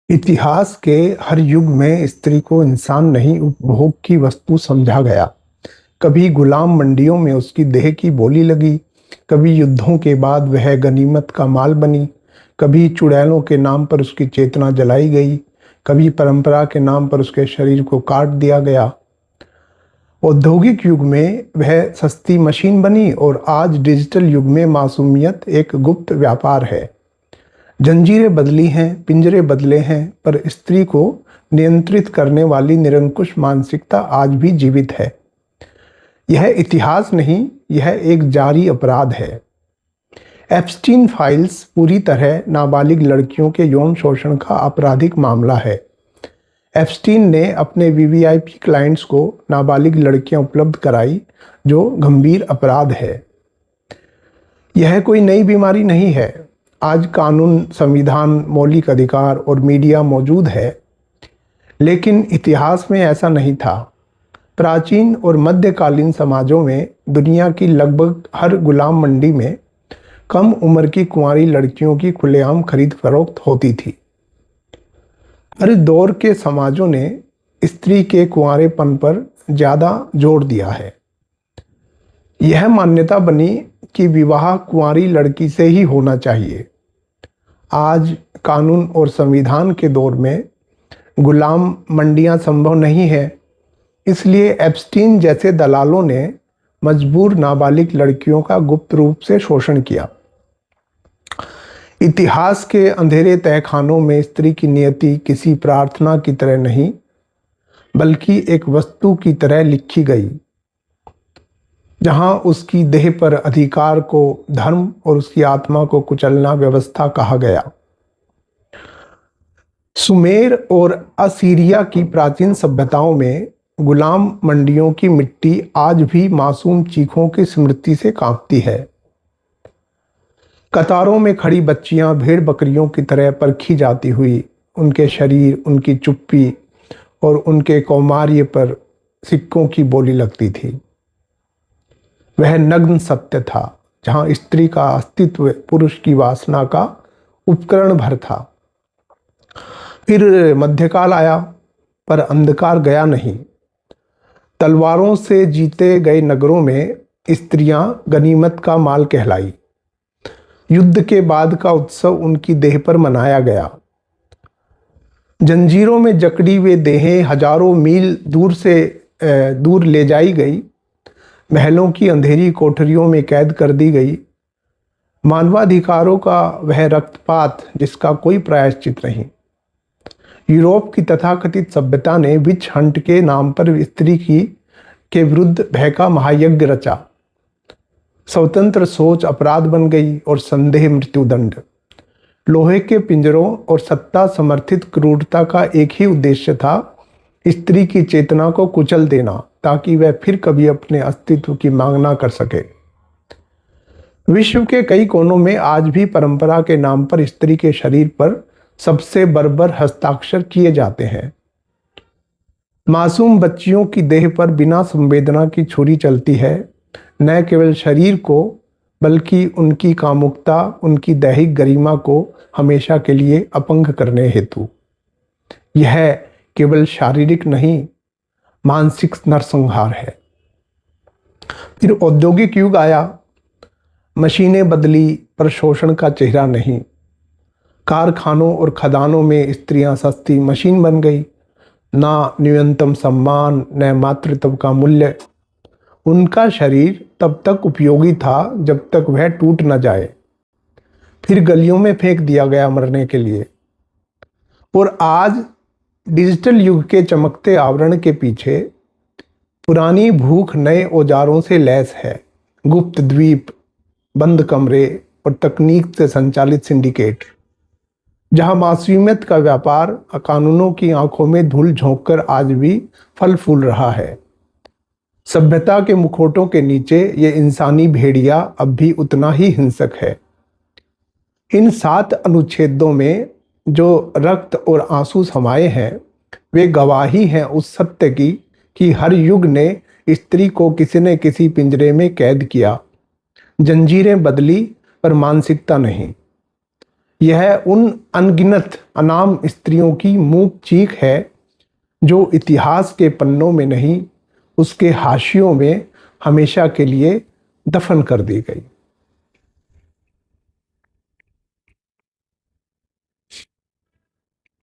इतिहास के हर युग में स्त्री को इंसान नहीं उपभोग की वस्तु समझा गया। कभी गुलाम मंडियों में उसकी देह की बोली लगी, कभी युद्धों के बाद वह गनीमत का माल बनी, कभी चुड़ैलों के नाम पर उसकी चेतना जलाई गई, कभी परंपरा के नाम पर उसके शरीर को काट दिया गया। औद्योगिक युग में वह सस्ती मशीन बनी और आज डिजिटल युग में मासूमियत एक गुप्त व्यापार है। जंजीरें बदली हैं, पिंजरे बदले हैं, पर स्त्री को नियंत्रित करने वाली निरंकुश मानसिकता आज भी जीवित है। यह इतिहास नहीं, यह एक जारी अपराध है। एप्स्टीन फाइल्स पूरी तरह नाबालिग लड़कियों के यौन शोषण का आपराधिक मामला है। एप्स्टीन ने अपने वीवीआईपी क्लाइंट्स को नाबालिग लड़कियां उपलब्ध कराई, जो गंभीर अपराध है। यह कोई नई बीमारी नहीं है। आज कानून, संविधान, मौलिक अधिकार और मीडिया मौजूद है, लेकिन इतिहास में ऐसा नहीं था। प्राचीन और मध्यकालीन समाजों में दुनिया की लगभग हर गुलाम मंडी में कम उम्र की कुंवारी लड़कियों की खुलेआम खरीद फरोख्त होती थी। हर दौर के समाजों ने स्त्री के कुंवारेपन पर ज़्यादा जोर दिया है। यह मान्यता बनी कि विवाह कुंवारी लड़की से ही होना चाहिए। आज कानून और संविधान के दौर में गुलाम मंडियां संभव नहीं है, इसलिए एप्स्टीन जैसे दलालों ने मजबूर नाबालिग लड़कियों का गुप्त रूप से शोषण किया। इतिहास के अंधेरे तहखानों में स्त्री की नियति किसी प्रार्थना की तरह नहीं, बल्कि एक वस्तु की तरह लिखी गई, जहां उसकी देह पर अधिकार को धर्म और उसकी आत्मा को कुचलना व्यवस्था कहा गया। सुमेर और असीरिया की प्राचीन सभ्यताओं में गुलाम मंडियों की मिट्टी आज भी मासूम चीखों की स्मृति से कांपती है। कतारों में खड़ी बच्चियां भेड़ बकरियों की तरह परखी जाती हुई, उनके शरीर, उनकी चुप्पी और उनके कौमार्य पर सिक्कों की बोली लगती थी। वह नग्न सत्य था, जहां स्त्री का अस्तित्व पुरुष की वासना का उपकरण भर था। फिर मध्यकाल आया, पर अंधकार गया नहीं। तलवारों से जीते गए नगरों में स्त्रियां गनीमत का माल कहलाई। युद्ध के बाद का उत्सव उनकी देह पर मनाया गया। जंजीरों में जकड़ी हुए देहें हजारों मील दूर ले जाई गई, महलों की अंधेरी कोठरियों में कैद कर दी गई। मानवाधिकारों का वह रक्तपात जिसका कोई प्रायश्चित नहीं। यूरोप की तथाकथित सभ्यता ने विच हंट के नाम पर स्त्री के विरुद्ध भय का महायज्ञ रचा। स्वतंत्र सोच अपराध बन गई और संदेह मृत्युदंड। लोहे के पिंजरों और सत्ता समर्थित क्रूरता का एक ही उद्देश्य था, स्त्री की चेतना को कुचल देना, ताकि वह फिर कभी अपने अस्तित्व की मांग ना कर सके। विश्व के कई कोनों में आज भी परंपरा के नाम पर स्त्री के शरीर पर सबसे बर्बर हस्ताक्षर किए जाते हैं। मासूम बच्चियों की देह पर बिना संवेदना की छुरी चलती है, न केवल शरीर को, बल्कि उनकी कामुकता, उनकी दैहिक गरिमा को हमेशा के लिए अपंग करने हेतु। यह केवल शारीरिक नहीं, मानसिक नरसंहार है। फिर औद्योगिक युग आया। मशीनें बदली, पर शोषण का चेहरा नहीं। कारखानों और खदानों में स्त्रियां सस्ती मशीन बन गई। ना न्यूनतम सम्मान, न मातृत्व का मूल्य। उनका शरीर तब तक उपयोगी था जब तक वह टूट न जाए, फिर गलियों में फेंक दिया गया मरने के लिए। और आज डिजिटल युग के चमकते आवरण के पीछे पुरानी भूख नए औजारों से लैस है। गुप्त द्वीप, बंद कमरे और तकनीक से संचालित सिंडिकेट, जहां मासूमियत का व्यापार कानूनों की आंखों में धूल झोंककर आज भी फल फूल रहा है। सभ्यता के मुखौटों के नीचे ये इंसानी भेड़िया अब भी उतना ही हिंसक है। इन 7 अनुच्छेदों में जो रक्त और आंसू समाये हैं, वे गवाही हैं उस सत्य की कि हर युग ने स्त्री को किसी न किसी पिंजरे में कैद किया। जंजीरें बदली, पर मानसिकता नहीं। यह उन अनगिनत अनाम स्त्रियों की मूक चीख है जो इतिहास के पन्नों में नहीं, उसके हाशियों में हमेशा के लिए दफन कर दी गई।